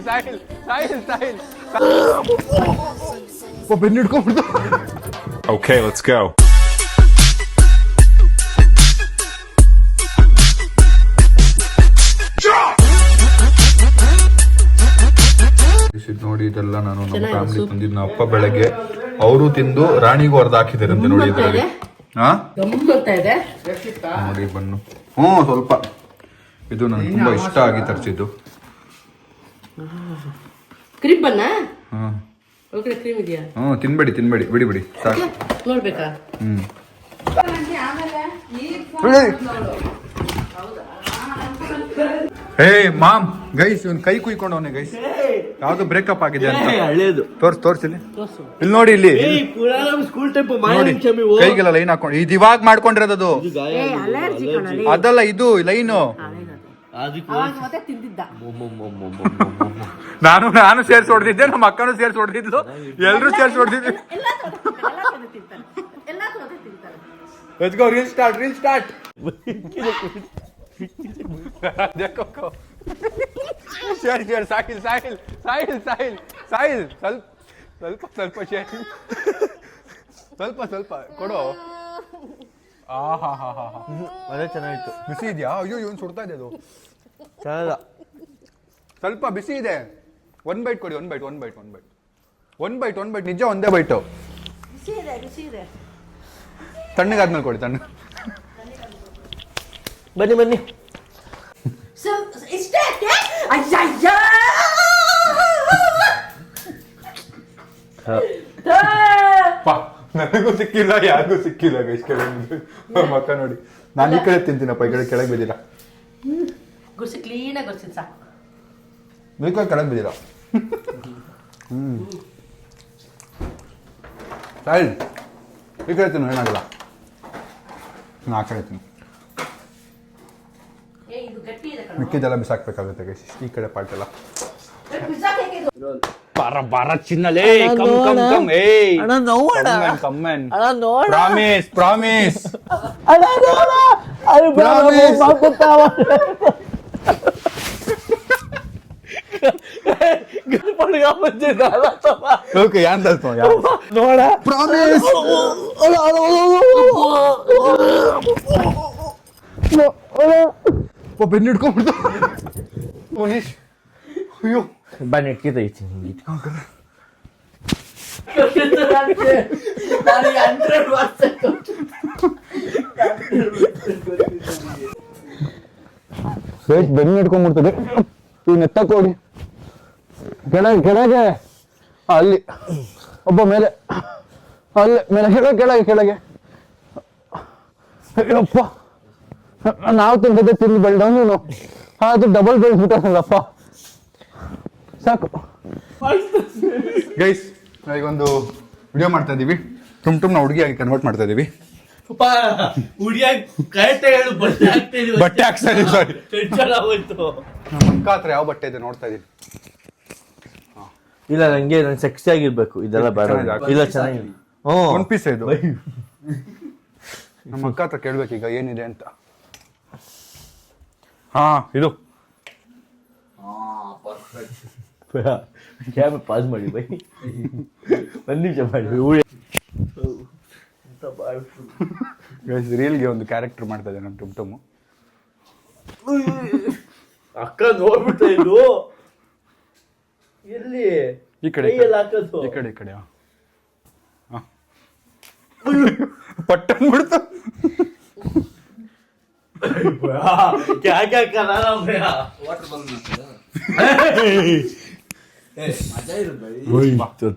ಸಾಹಿಲ್ ಬೆನ್ನು ಹಿಡ್ಕೊಂಡ್ಬಿಡ್ತು. Okay, let's go. ನೋಡಿ ಇದೆಲ್ಲ ನಾನು ನಮ್ಮ ಫ್ಯಾಮಿಲಿ ತಂದಿದ್ದು ಅಪ್ಪ ಬೆಳಗ್ಗೆ ಅವರು ತಿಂದು ರಾಣಿಗೂ ಅರ್ಧ ಹಾಕಿದಾರಂತೆ ನೋಡಿ ಇದರಲ್ಲಿ. ನೋಡಿ ಬನ್ನು ಸ್ವಲ್ಪ ಇದು ನನಗೆ ತುಂಬಾ ಇಷ್ಟ ಆಗಿ ತರಿಸಿದ್ದು. ತಿನ್ಬೇಡಿ ಬಿಡಿ ಸಾಕು. ಹೇ ಮಾಮ್ ಗೈಸ್ ಇವನ್ ಕೈ ಕುಯ್ಕೊಂಡವನೆ ಗೈಸ್, ಯಾವ್ದು ಬ್ರೇಕಪ್ ಆಗಿದೆ ಅಂತ. ತೋರ್ಸಿಲ್ಲಿ ಇಲ್ಲಿ ನೋಡಿ, ಇಲ್ಲಿ ಕೈಗೆಲ್ಲ ಲೈನ್ ಹಾಕೊಂಡು ಇದು ಇವಾಗ ಮಾಡ್ಕೊಂಡಿರೋದು ಅದಲ್ಲ, ಇದು ಲೈನು. ನಾನು ಸೇರ್ಸಿ ಹೊಡೆದಿದ್ದೆ, ನಮ್ಮ ಅಕ್ಕನೂ ಸೇರ್ಸಿ ಹೊಡೆದಿದ್ಲು, ಎಲ್ರು ಸೇರ್ಸಿ ಹೊಡೆದಿದ್ವಿ. Let's go, reel start. Share Sahil ಸ್ವಲ್ಪ ಕೊಡು. ಅದೇ ಚೆನ್ನಾಗಿತ್ತು. ಬಿಸಿ ಇದೆಯಾ? ಅಯ್ಯೋ ಇವನ್ ಸುಡ್ತಾ ಇದೆ ಅದು. ಚೆನ್ನಾಗಿಲ್ಲ, ಸ್ವಲ್ಪ ಬಿಸಿ ಇದೆ. ಒನ್ ಬೈಟ್ ಕೊಡಿ, ಒನ್ ಬೈಟ್ ನಿಜ, ಒಂದೇ ಬೈಟು. ತಣ್ಣಗಾದ್ಮೇಲೆ ಕೊಡಿ, ತಣ್ಣ. ಬನ್ನಿ ನನಗೂ ಸಿಕ್ಕಿಲ್ಲ, ಯಾರಿಗೂ ಸಿಕ್ಕಿಲ್ಲ ಗೈಸ್. ಕೆಳಗೆ ಮಕ್ಕ ನೋಡಿ, ನಾನು ಈ ಕಡೆ ತಿಂತೀನಪ್ಪ, ಈ ಕಡೆ ಕೆಳಗೆ ಬಿದ್ದಿಲ್ಲ. ಈ ಕಡೆ ಕೆಳಗೆ ಬಿದ್ದಿಲ್ಲ. ಸಾಯಿಲ್ ಈ ಕಡೆ ತಿನ್ನು, ಏನಾಗಲ್ಲ. ನಾ ಆ ಕಡೆ ತಿನ್ನು. ಮಿಕ್ಕಿದೆಲ್ಲ ಬಿಸಾಕ್ಬೇಕಾಗುತ್ತೆ ಗೈಸ್, ಈ ಕಡೆ ಪಾರ್ಟ್ ಎಲ್ಲ. ಬಾರ ಚಿನ್ನಲೇ, ಕಮ್ ಏಯ್ ಕಮ್ಮನ್ ಪ್ರಾಮಿಸ್. ಓಕೆ ಯಾನ್ ನೋಡ ಪ್ರಾಮಿಸ್. ಬೆನ್ನು ಹಿಡ್ಕೊಂಡ್ಬಿಡ್ತು ಮನೀಶ್. ಅಯ್ಯೋ ಬನ್ನಿ ಇಟ್ಕಿತೈತಿ. ಬೆನ್ನು ಹಿಡ್ಕೊಂಡ್ಬಿಡ್ತದೆ. ಇವ್ ನೆತ್ತಕೋಡಿ ಕೆಳಗೆ ಅಲ್ಲಿ ಒಬ್ಬ ಮೇಲೆ, ಅಲ್ಲಿ ಮೇಲೆ ಕೆಳಗೆ. ಅಯ್ಯಪ್ಪ, ನಾವು ತಿಂದು ಬೆಳ್ದವನು ಅದು ಡಬಲ್ ಬೆಳೆಸ್ಬಿಟ್ಟಲ್ಲಪ್ಪ. ಸಾಕು ಗೈಸ್, ಈಗ ಒಂದು ವಿಡಿಯೋ ಮಾಡ್ತಾ ಇದೀವಿ. ಟುಮ್ನ ಹುಡುಗಿಯಾಗಿ ಕನ್ವರ್ಟ್ ಮಾಡ್ತಾ ಇದೀವಿ. ಬಟ್ಟೆ ಹಾಕ್ತಾ ಇದೀವಿ. ಸಾರಿ, ನಮ್ಮ ಅಕ್ಕ ಹತ್ರ ಯಾವ ಬಟ್ಟೆ ಇದೆ ನೋಡ್ತಾ ಇದೀನಿ. ಇಲ್ಲ, ನಂಗೆ ಸೆಕ್ಸಿ ಆಗಿರ್ಬೇಕು, ಇದೆಲ್ಲ ಬೇಡ. ಇಲ್ಲ, ಚೆನ್ನಾಗಿದೆ. ಒನ್ ಪೀಸ್ ಇದು. ನಮ್ಮ ಅಕ್ಕ ಹತ್ರ ಕೇಳ್ಬೇಕೀಗ ಏನಿದೆ ಅಂತ. ಇದು ಕ್ಯಾಮರಾ ಪಾಸ್ ಮಾಡಿ ಬೈ, ಒಂದು ನಿಮಿಷ ಮಾಡಿ. ರೀಲ್ಗೆ ಒಂದು ಕ್ಯಾರೆಕ್ಟರ್ ಮಾಡ್ತಾ ಇದೆ ನಮ್ಮ ಟುಮ್. ಅಕ್ಕ ನೋಡ್ಬಿಡ್ತಾ ಇದು ಎಲ್ಲಿ ಈ ಕಡೆ ಪಟ್ಟನ್ ಬಿಡ್ತು.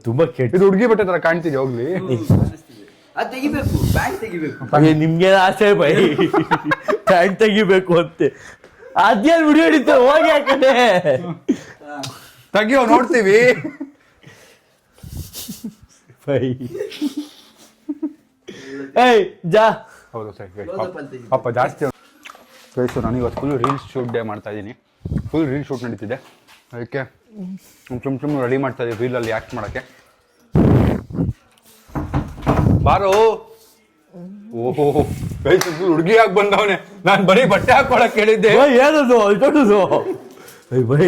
ತುಂಬಾ ಕೆಟ್ಟ ಹುಡುಗಿ ಬಟ್ಟೆ ತರ ಕಾಣ್ತಿದೆ. ಹೋಗ್ಲಿ, ನಿಮ್ಗೆ ಆಸೆ ಬೈ ಪ್ಯಾಂಟ್ ತೆಗಿಬೇಕು ಅಂತೆ. ಅದೇನ್ ವಿಡಿಯೋ ಹಿಡಿತ ಹೋಗಿ ಆ ಕಡೆ ತೆಗಿಯೋ, ನೋಡ್ತೀವಿ. ಹೌದು ಸರ್, ಪಾಪ ಜಾಸ್ತಿ. ನಾನು ಇವತ್ತು ಫುಲ್ ರೀಲ್ಸ್ ಶೂಟ್ ಡೇ ಮಾಡ್ತಾ ಇದ್ದೀನಿ. ಫುಲ್ ರೀಲ್ ಶೂಟ್ ನಡೀತಿದೆ. ಅದಕ್ಕೆ ಸುಮ್ಮನೆ ರೆಡಿ ಮಾಡ್ತಾ ಇದ್ದೀವಿ ರೀಲಲ್ಲಿ ಆ್ಯಕ್ಟ್ ಮಾಡೋಕ್ಕೆ. ಬಾರೋ. ಓಹೋ, ಹುಡುಗಿಯಾಗಿ ಬಂದವನೆ. ನಾನು ಬರೀ ಬಟ್ಟೆ ಹಾಕೊಳಕ್ ಹೇಳಿದ್ದೆ. ಏನದು ದೊಡ್ಡದು ಬೈ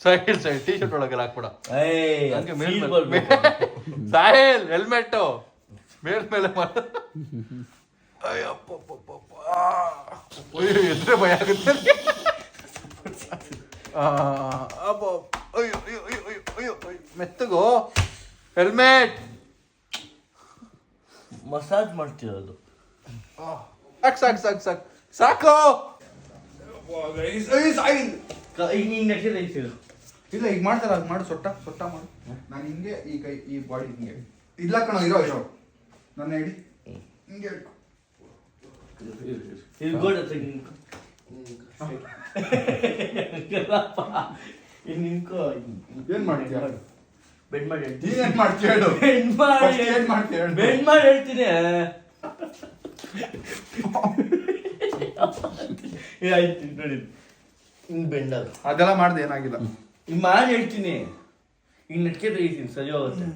ಸೈಡ್ ಟೀ ಶರ್ಟ್ ಒಳಗೆಲ್ಲ ಹಾಕ್ಬಿಡ ಏಯ್, ಹಂಗೆ feel ಮೇಲ್ ಬರ್ಬೇಕು. ಸಾಹಿಲ್ ಹೆಲ್ಮೆಟ್ ಮೇಲೆ ಮಾಡ ಎದ್ರೆ ಭಯ ಆಗುತ್ತೆ ಮೆತ್ತಗೋ ಹೆಲ್ಮೆಟ್ ಮಸಾಜ್ ಮಾಡ್ತಿರೋದು. ಸಾಕು ಸಾಕು ಸಾಕು ಸಾಕು ಸಾಕು ಈಗ ನೀನ್ ನೆಟ್ಟಿಲ್ಲ ಇಲ್ಲ ಈಗ ಮಾಡ್ತಾರ ಅದು ಮಾಡು, ಸೊಟ್ಟ ಮಾಡು. ನಾನು ಹಿಂಗೆ ಈ ಕೈ ಈ ಬಾಡಿ ಹಿಂಗೆ ಇಲ್ಲ ಕಣೋ, ಇರೋ ನನ್ನ ಹಿಡಿ ಹಿಂಗೆ ಹಿಡ್ಕೊ. ಇದು ಗೋಡ ನಿನ್ಕೋ. ಏನ್ ಮಾಡ್ತೀಯ? ಬೆಂಡ್ ಮಾಡಿ ಹೇಳ್ತೀನಿ. ನೀನ್ ಏನ್ ಮಾಡ್ತೀಯ ಹೇಳು? ಬೆಂಡ್ ಮಾಡಿ First ಏನ್ ಮಾಡ್ತೀಯ ಹೇಳು? ಬೆಂಡ್ ಮಾಡಿ ಹೇಳ್ತೀನಿ. ಆಯ್ತು ನೋಡಿ, ಹಿಂಗ್ ಬೆಂಡ್ ಆಗ ಅದೆಲ್ಲ ಮಾಡ್ದೆ ಏನಾಗಿಲ್ಲ. ಹಿಂಗ್ ಮಾಡಿ ಹೇಳ್ತೀನಿ. ಹಿಂಗ್ ನೆಟ್ಕೆ ತೆಗಿತೀನಿ, ಸರಿ ಹೋಗುತ್ತೆ.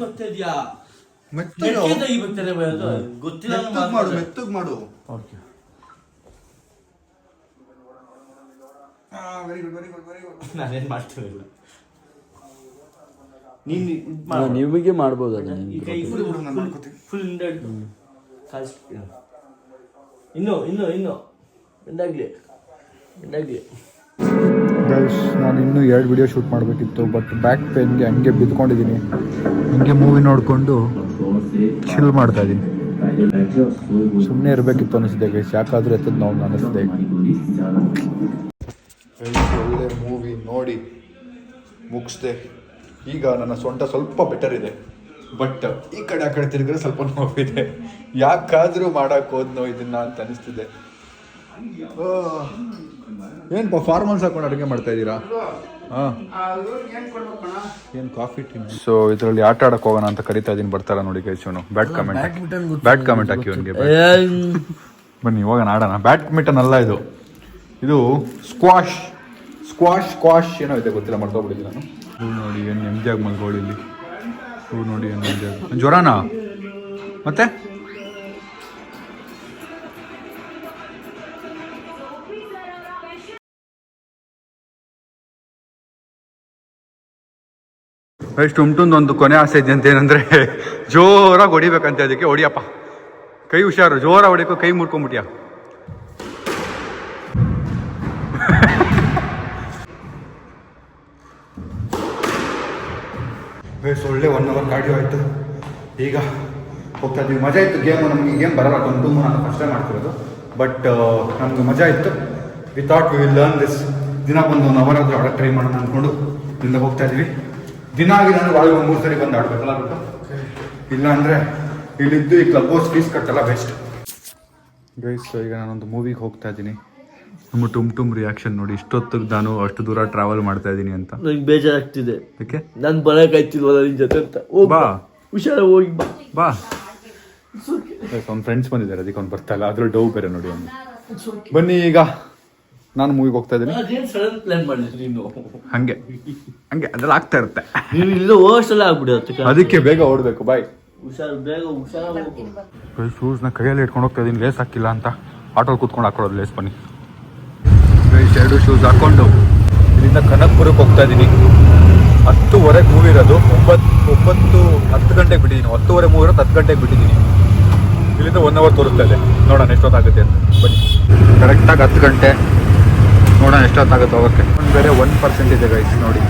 ಬರ್ತಾ ಇದೆಯಾ? ನೆಟ್ಕೆ ತೆಗಿಬೇಕಾರೆ ಬರೋದು ಗೊತ್ತಿಲ್ಲ. ಮೆತ್ತಗ್ ಮಾಡು. Okay. Very good very good very good. ನಾನೇನ್ ಮಾಡ್ತಿರಲಿಲ್ಲ. ನೀನ್ ನಿಮಗೆ ಮಾಡ್ಬೋದು ಈ ಕೈ ಫುಲ್ ಹಿಂದೆ ಇನ್ನು ಬೆಂಡಾಗ್ಲಿ. ಗೈಸ್, ನಾನು ಇನ್ನೂ 2 ವಿಡಿಯೋ ಶೂಟ್ ಮಾಡಬೇಕಿತ್ತು, ಬಟ್ ಬ್ಯಾಕ್ ಪೇನ್ಗೆ ಹಂಗೆ ಬಿದ್ಕೊಂಡಿದ್ದೀನಿ. ಹಂಗೆ ಮೂವಿ ನೋಡಿಕೊಂಡು ಚಿಲ್ ಮಾಡ್ತಾ ಇದ್ದೀನಿ. ಸುಮ್ಮನೆ ಇರಬೇಕಿತ್ತು ಅನಿಸಿದೆ ಗೈಸ್, ಯಾಕಾದರೂ ಎತ್ತದ ನೋವು ಅನ್ನಿಸ್ದೆ. ಒಳ್ಳೆ ಮೂವಿ ನೋಡಿ ಮುಗಿಸ್ದೆ. ಈಗ ನನ್ನ ಸೊಂಟ ಸ್ವಲ್ಪ ಬೆಟರ್ ಇದೆ, ಬಟ್ ಈ ಕಡೆ ಆ ಕಡೆ ತಿರುಗಿದ್ರೆ ಸ್ವಲ್ಪ ನೋವಿದೆ. ಯಾಕಾದರೂ ಮಾಡಕ್ಕೆ ಹೋದ್ನೋ ಇದನ್ನ ಅಂತ ಅನಿಸ್ತಿದೆ. ಏನಪ್ಪ ಫಾರ್ಮಲ್ಸ್ ಹಾಕೊಂಡು ಅಡುಗೆ ಮಾಡ್ತಾ ಇದ್ದೀರಾ? ಹಾಂ, ಏನು ಕಾಫಿ ಟೀ? ಸೊ ಇದರಲ್ಲಿ ಆಟ ಆಡಕ್ಕೆ ಹೋಗೋಣ ಅಂತ ಕರಿತಾ ಇದ್ದೀನಿ. ಬರ್ತಾರ ನೋಡಿ ಗೈಸ್ ಇವನು. ಬ್ಯಾಡ್ ಕಮೆಂಟ್ ಹಾಕಿ ಇವನಿಗೆ. ಬನ್ನಿ ಹೋಗೋಣ ಆಡೋಣ. ಬ್ಯಾಡ್ಮಿಂಟನ್ ಅಲ್ಲ ಇದು ಸ್ಕ್ವಾಶ್ ಏನೋ ಇದೆ, ಗೊತ್ತಿಲ್ಲ, ಮಾಡ್ಕೊಬಿಟ್ಟಿದ್ದೀನಿ ನಾನು. ಹೂ ನೋಡಿ ಏನು ನೆಮ್ಮದಿಯಾಗಿ ಮಲ್ಗೋಳಿ ಇಲ್ಲಿ. ಹೂ ನೋಡಿ ಏನು ನೆಮ್ಮದಿಯಾಗಿ. ಜ್ವರನಾ ಮತ್ತೆ? ಎಷ್ಟು ಉಂಟೊಂದು ಕೊನೆ ಆಸೆ ಇದೆ ಅಂತ, ಏನಂದ್ರೆ ಜೋರಾಗಿ ಹೊಡಿಬೇಕಂತ. ಅದಕ್ಕೆ ಹೊಡಿಯಪ್ಪ, ಕೈ ಹುಷಾರು, ಜೋರಾಗಿ ಹೊಡಿಕೋ, ಕೈ ಮುರ್ಕೊಂಬಿಟ್ಯಾ. ಒಳ್ಳೆ 1 ಅವರ್ ಕಾರ್ಡಿಯೋ ಆಯಿತು. ಈಗ ಹೋಗ್ತಾ ಇದ್ದೀವಿ. ಮಜಾ ಇತ್ತು ಗೇಮು. ನಮಗೆ ಈ ಗೇಮ್ ಬರಲ್ಲ, ನಾನು ಫಸ್ಟ್ ಟೈಮ್ ಮಾಡ್ತಿರೋದು, ಬಟ್ ನಮ್ಗೆ ಮಜಾ ಇತ್ತು. We thought we will learn this. ದಿನಕ್ಕೊಂದು 1 ಅವರ್ ಆದರೂ ಆಡೋಕ್ಕೆ ಟ್ರೈ ಮಾಡೋಣ ಅಂದ್ಕೊಂಡು ಇಲ್ಲಿಂದ ಹೋಗ್ತಾ ಇದ್ದೀವಿ. ದಿನ ಆಗಿ ನಾನು ಒಳಗೆ 3 ಸರಿ ಬಂದು ಆಡ್ಬೇಕಲ್ಲ ಬಿಟ್ಟು, ಇಲ್ಲ ಅಂದರೆ ಇಲ್ಲಿದ್ದು ಈ ಕ್ಲಬ್ ಹೌಸ್ ಫೀಸ್ ಕಟ್ಟಲ್ಲ ಬೆಸ್ಟ್. ಗೈಸ್, ಈಗ ನಾನೊಂದು ಮೂವಿಗೆ ಹೋಗ್ತಾ ಇದ್ದೀನಿ. ನಮ್ಮ ಟುಮ್ ರಿಯಾಕ್ಷನ್ ನೋಡಿ. ಇಷ್ಟೊತ್ತಿಗೆ ನಾನು ಅಷ್ಟು ದೂರ ಟ್ರಾವೆಲ್ ಮಾಡ್ತಾ ಇದ್ದೀನಿ ಅಂತ ನಂಗೆ ಬೇಜಾರಾಗ್ತಿದೆ. ಯಾಕೆ? ನಾನು ಬರೋಕ್ಕಾಯ್ತಿಲ್ವಲ್ಲ ನಿನ್ ಜೊತೆ ಅಂತ. ಬಾ, ಹುಷಾರ ಹೋಗಿ ಬಾ. ಅವ್ನ ಫ್ರೆಂಡ್ಸ್ ಬಂದಿದ್ದಾರೆ, ಅದಕ್ಕೆ ಅವ್ನು ಬರ್ತಾ ಇಲ್ಲ. ಅದ್ರಲ್ಲಿ ಡೌ ಬೇರೆ ನೋಡಿ ಅವನು. ಬನ್ನಿ, ಈಗ ನಾನು ಮೂವಿಗೆ ಹೋಗ್ತಾ ಇದ್ದೀನಿ. ಅದೇನು ಸಡನ್ ಪ್ಲಾನ್ ಮಾಡಿದ್ರಿ ನೀನು? ಹಂಗೆ ಅದೆಲ್ಲ ಆಗ್ತಾ ಇರುತ್ತೆ. ನೀನು ಇಲ್ಲ ಹೋಗಷ್ಟೆಲ್ಲ ಆಗ್ಬಿಡುತ್ತೆ. ಅದಕ್ಕೆ ಬೇಗ ಓಡಬೇಕು. ಬಾಯ್. ಹುಷಾರು, ಬೇಗ ಹುಷಾರ. ಶೂಸ್ನ ಕೈಯಲ್ಲಿ ಇಟ್ಕೊಂಡು ಹೋಗ್ತಾ ಇದ್ದೀನಿ. ಲೇಸ್ ಹಾಕಿಲ್ಲ ಅಂತ ಆಟೋಲ್ಲಿ ಕೂತ್ಕೊಂಡು ಹಾಕೊಳ್ಳೋದು ಲೇಸ್. ಬನ್ನಿ ಗೈಸ್, 2 ಶೂಸ್ ಹಾಕ್ಕೊಂಡು ಇಲ್ಲಿಂದ ಕನಕ್ಪುರಕ್ಕೆ ಹೋಗ್ತಾ ಇದ್ದೀನಿ. 10:30 ಮೂವಿ ಇರೋದು. 9:10 ಗಂಟೆಗೆ ಬಿಟ್ಟಿದ್ದೀನಿ. 10:30 ಮೂವಿ ಇರೋದು, 10 ಗಂಟೆಗೆ ಬಿಟ್ಟಿದ್ದೀನಿ. ಇಲ್ಲಿಂದ 1 ಅವರ್ ತೋರಿಸ್ತಾ ಇದೆ. ನೋಡೋಣ ಎಷ್ಟೊತ್ತಾಗುತ್ತೆ ಅಂತ. ಬನ್ನಿ, ಕರೆಕ್ಟಾಗಿ 10 ಗಂಟೆ. ನೋಡೋಣ ಎಷ್ಟೊತ್ತಾಗುತ್ತೆ ಹೋಗೋಕ್ಕೆ. ಬೇರೆ 1% ಇದೆ ಗೈಸ್ ನೋಡಿ.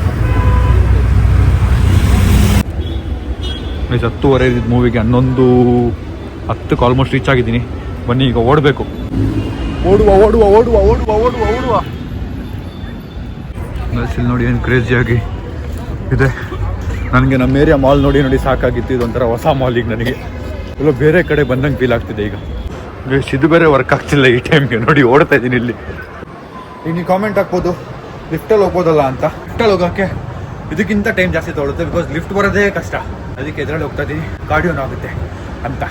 10:30 ಇದ್ದಿದ್ದು ಮೂವಿಗೆ 11:10 ಆಲ್ಮೋಸ್ಟ್ ರೀಚ್ ಆಗಿದ್ದೀನಿ. ಬನ್ನಿ, ಈಗ ಓಡಬೇಕು. ಓಡುವ ಇಲ್ಲಿ ನೋಡಿ ಏನು ಕ್ರೇಜಿಯಾಗಿ ಇದೆ. ನನಗೆ ನಮ್ಮ ಏರಿಯಾ ಮಾಲ್ ನೋಡಿ ಸಾಕಾಗಿತ್ತು. ಇದೊಂಥರ ಹೊಸ ಮಾಲ್ ಈಗ ನನಗೆ. ಎಲ್ಲ ಬೇರೆ ಕಡೆ ಬಂದಂಗೆ ಫೀಲ್ ಆಗ್ತಿದೆ ಈಗ. ಇದು ಬೇರೆ ವರ್ಕ್ ಆಗ್ತಿಲ್ಲ ಈ ಟೈಮ್ಗೆ. ನೋಡಿ ಓಡ್ತಾ ಇದ್ದೀನಿ ಇಲ್ಲಿ. ಈಗ ನೀವು ಕಾಮೆಂಟ್ ಹಾಕ್ಬೋದು ಲಿಫ್ಟಲ್ಲಿ ಹೋಗ್ಬೋದಲ್ಲ ಅಂತ. ಲಿಫ್ಟಲ್ಲಿ ಹೋಗೋಕ್ಕೆ ಇದಕ್ಕಿಂತ ಟೈಮ್ ಜಾಸ್ತಿ ತೊಗೊಳುತ್ತೆ, ಬಿಕಾಸ್ ಲಿಫ್ಟ್ ಬರೋದೇ ಕಷ್ಟ. ಅದಕ್ಕೆ ಇದರಲ್ಲಿ ಹೋಗ್ತಾ ಇದ್ದೀನಿ, ಕಾರ್ಡಿಯೋನ ಆಗುತ್ತೆ ಅಂತ.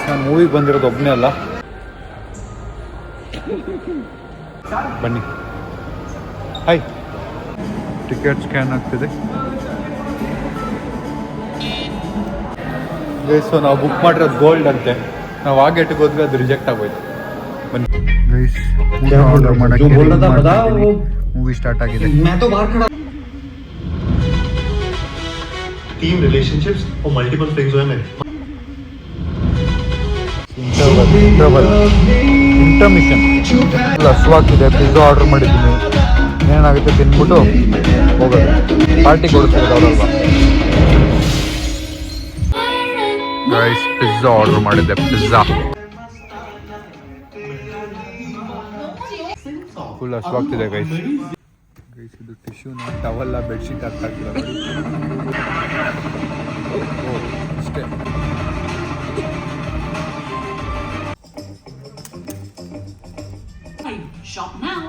ನಾನು ಮೂವಿಗೆ ಬಂದಿರೋದು ಒಬ್ಬನೇ ಅಲ್ಲ. ಬನ್ನಿ. ಹಾಯ್. ಟಿಕೆಟ್ ಸ್ಕ್ಯಾನ್ ಆಗ್ತಿದೆ. ಗೈಸ್ ನಾವು ಬುಕ್ ಮಾಡಿರೋದು ಗೋಲ್ಡ್ ಅಂತೆ. ನಾವು ಆ ಗೇಟಿಗೆ ಹೋದ್ವಿ, ಅದು ರಿಜೆಕ್ಟ್ ಆಗೋಯ್ತು. ಬನ್ನಿ ಗೈಸ್, ಆರ್ಡರ್ ಮಾಡೋಕ್ಕೆ ಮೂವಿ ಸ್ಟಾರ್ಟ್ ಆಗಿದೆ. टीम रिलेशनशिप्स और मल्टीपल थिंग्स हुए मेरे ಇಂಟರ್ಮಿಷನ್ ಹಸುವಾಗ್ತಿದೆ. ಪಿಜ್ಜಾ ಆರ್ಡರ್ ಮಾಡಿದ್ದೀನಿ. ಏನಾಗುತ್ತೆ ತಿನ್ಬಿಟ್ಟು ಹೋಗೋದು. ಪಾರ್ಟಿ ಕೊಡ್ತಾರೆ ಅವರಲ್ವಾ. ಗೈಸ್ ಪಿಜ್ಜಾ ಆರ್ಡರ್ ಮಾಡಿದ್ದೆ. ಪಿಜ್ಜಾ ಫುಲ್ ಹಸುವಾಗ್ತಿದೆ ಗೈಸ್. ಗೈಸ್ ಇದು ಟಿಶ್ಯೂನ ಟವಲ್ಲ ಬೆಡ್ಶೀಟ್ ಹಾಕ್ತಾಯಿಲ್ಲ ನೋಡಿ. ಓ ಅಷ್ಟೇ. Shop now.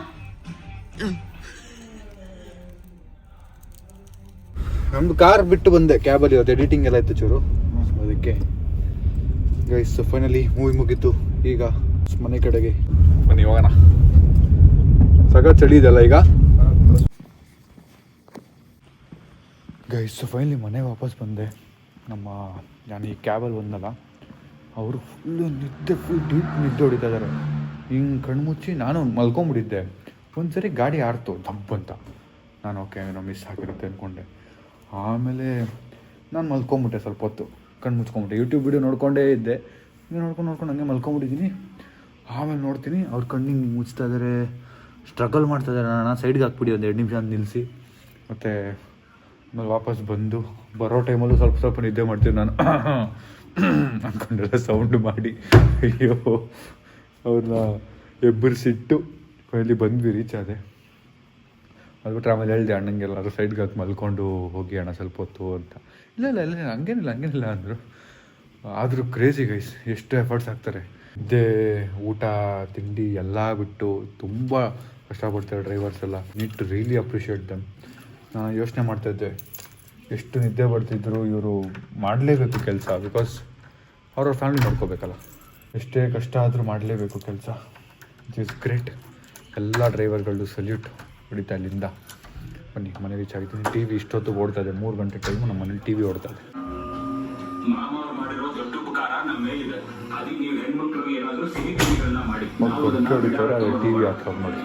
ನಮ್ದು ಕಾರ್ ಬಿಟ್ಟು ಬಂದೆ ಕ್ಯಾಬಲ್ಲಿ. ಇವತ್ತು ಎಡಿಟಿಂಗ್ ಎಲ್ಲ ಇತ್ತು ಚೂರು, ಅದಕ್ಕೆ. ಗೈಸ್ ಫೈನಲಿ ಮೂವಿ ಮುಗೀತು. ಈಗ ಮನೆ ಕಡೆಗೆ ಬನ್ನಿ ಹೋಗೋಣ. ಸಗ ಚಳಿ ಇದೆಲ್ಲ ಈಗ. ಗೈಸ್ ಫೈನಲಿ ಮನೆಗೆ ವಾಪಸ್ ಬಂದೆ. ನಾನು ಈ ಕ್ಯಾಬಲ್ಲಿ ಬಂದಲ್ಲ, ಅವರು ಫುಲ್ಲು ನಿದ್ದೆ, ಫುಲ್ ಡೀಪ್ ನಿದ್ದೆ ಹೊಡಿತಾ ಇದ್ದಾರೆ. ಹಿಂಗೆ ಕಣ್ಮುಚ್ಚಿ ನಾನು ಮಲ್ಕೊಂಬಿಟ್ಟಿದ್ದೆ. ಒಂದ್ಸರಿ ಗಾಡಿ ಆಡ್ತು ದಬ್ಬ ಅಂತ. ನಾನು ಓಕೆ ಏನೋ ಮಿಸ್ ಆಗಿರುತ್ತೆ ಅಂದ್ಕೊಂಡೆ. ಆಮೇಲೆ ನಾನು ಮಲ್ಕೊಂಬಿಟ್ಟೆ. ಸ್ವಲ್ಪ ಹೊತ್ತು ಕಣ್ಣು ಮುಚ್ಕೊಂಬಿಟ್ಟೆ. ಯೂಟ್ಯೂಬ್ ವಿಡಿಯೋ ನೋಡ್ಕೊಂಡೇ ಇದ್ದೆ. ನೋಡ್ಕೊಂಡು ಹಂಗೆ ಮಲ್ಕೊಂಬಿಟ್ಟಿದ್ದೀನಿ. ಆಮೇಲೆ ನೋಡ್ತೀನಿ ಅವ್ರ ಕಣ್ಣಿಗೆ ಮುಚ್ತಾ ಇದ್ದಾರೆ, ಸ್ಟ್ರಗಲ್ ಮಾಡ್ತಾ ಇದ್ದಾರೆ. ನಾನು ಸೈಡ್ಗೆ ಹಾಕ್ಬಿಡಿ ಒಂದು 2 ನಿಮಿಷ ಅಂತ ನಿಲ್ಲಿಸಿ. ಮತ್ತು ಆಮೇಲೆ ವಾಪಸ್ ಬಂದು ಬರೋ ಟೈಮಲ್ಲೂ ಸ್ವಲ್ಪ ನಿದ್ದೆ ಮಾಡ್ತೀನಿ ನಾನು ಅಂದ್ಕೊಂಡೆಲ್ಲ ಸೌಂಡು ಮಾಡಿ. ಅಯ್ಯೋ ಅವ್ರನ್ನ ಎಬ್ಬರಿಸಿಟ್ಟು ಇಲ್ಲಿ ಬಂದ್ವಿ, ರೀಚ್ ಆದೆ. ಅದು ಬಿಟ್ಟರೆ ಆಮೇಲೆ ಹೇಳಿದೆ ಅಣ್ಣಂಗೆಲ್ಲರೂ ಸೈಡ್ಗೆ ಹಾಕಿ ಮಲ್ಕೊಂಡು ಹೋಗಿ ಅಣ್ಣ ಸ್ವಲ್ಪ ಹೊತ್ತು ಅಂತ. ಇಲ್ಲ ಹಂಗೇನಿಲ್ಲ ಅಂದರು. ಆದರೂ ಕ್ರೇಜಿ ಗೈಸ್, ಎಷ್ಟು ಎಫರ್ಟ್ಸ್ ಹಾಕ್ತಾರೆ. ನಿದ್ದೆ, ಊಟ, ತಿಂಡಿ ಎಲ್ಲ ಬಿಟ್ಟು ತುಂಬ ಕಷ್ಟಪಡ್ತಾರೆ ಡ್ರೈವರ್ಸ್ ಎಲ್ಲ. ನೀಟ್ ಟು ರಿಯಲಿ ಅಪ್ರಿಷಿಯೇಟ್ ದಮ್. ನಾನು ಯೋಚನೆ ಮಾಡ್ತಾಯಿದ್ದೆ, ಎಷ್ಟು ನಿದ್ದೆ ಪಡ್ತಿದ್ರು ಇವರು. ಮಾಡಲೇಬೇಕು ಕೆಲಸ, ಬಿಕಾಸ್ ಅವ್ರವ್ರ ಫ್ಯಾಮಿಲಿ ನೋಡ್ಕೋಬೇಕಲ್ಲ. ಎಷ್ಟೇ ಕಷ್ಟ ಆದರೂ ಮಾಡಲೇಬೇಕು ಕೆಲಸ. It is great. ಎಲ್ಲ ಡ್ರೈವರ್ಗಳು ಸಲ್ಯೂಟ್ ಹೊಡಿತಾ ಇಲ್ಲಿಂದ. ಬನ್ನಿ ಮನೆ ರೀಚ್ ಆಗಿದ್ದೀನಿ. ಟಿ ವಿ ಇಷ್ಟೊತ್ತು ಓಡ್ತಾ ಇದೆ. 3 ಗಂಟೆ ಟೈಮು ನಮ್ಮ ಮನೇಲಿ ಟಿ ವಿ ಓಡ್ತಾ ಇದೆ. ಟಿ ವಿ ಆಫ್ ಮಾಡಿ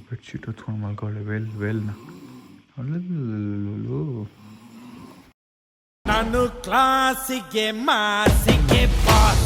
ಬೆಡ್ಶೀಟ್ ಹೊತ್ಕೊಂಡು ಮಲ್ಕೊಳ್ಳಿ. ವೇಲ್ನ ನಾನು ಕ್ಲಾಸಿಗೆ ಮಾಸಿಗೆ ಬಾಸ್.